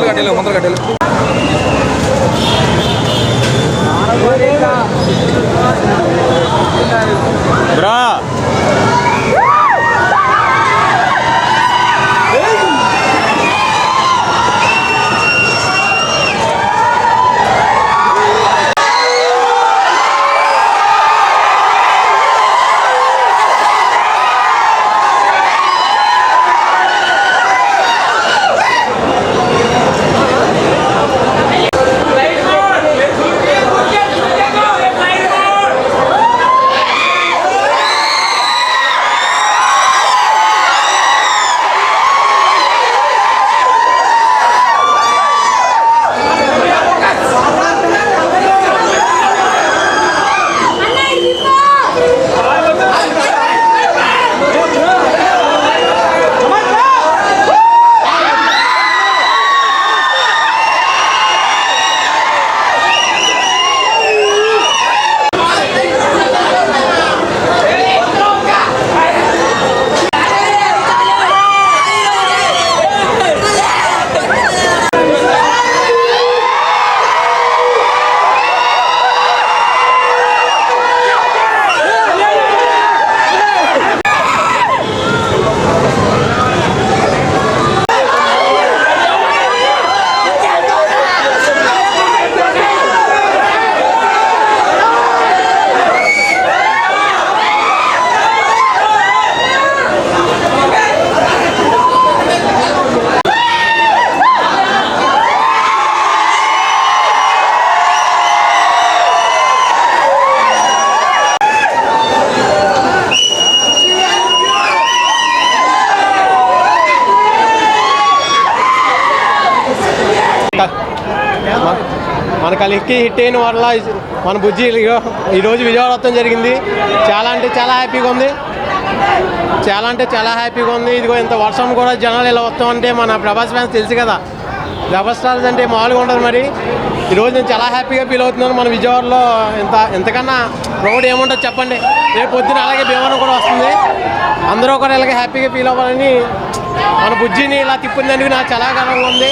ముందర కట్టేలు బ్రా. మన కలికి హిట్ అయిన వల్ల మన బుజ్జి ఈరోజు విజయవాడ వస్తాం జరిగింది. చాలా అంటే చాలా హ్యాపీగా ఉంది. ఇదిగో ఇంత వర్షం కూడా జనాలు ఇలా వస్తామంటే మన ప్రభాస్ ఫ్యాన్స్ తెలుసు కదా, రెబల్ స్టార్స్ అంటే మామూలుగా ఉండదు. మరి ఈరోజు నేను చాలా హ్యాపీగా ఫీల్ అవుతున్నాను. మన విజయవాడలో ఎంతకన్నా ప్రౌడ్ ఏముంటుంది చెప్పండి. రేపు పొద్దున అలాగే భీమవరం కూడా వస్తుంది. అందరూ కూడా ఇలాగే హ్యాపీగా ఫీల్ అవ్వాలని మన బుజ్జిని ఇలా తిప్పిందందుకు నాకు చాలా గర్వంగా ఉంది.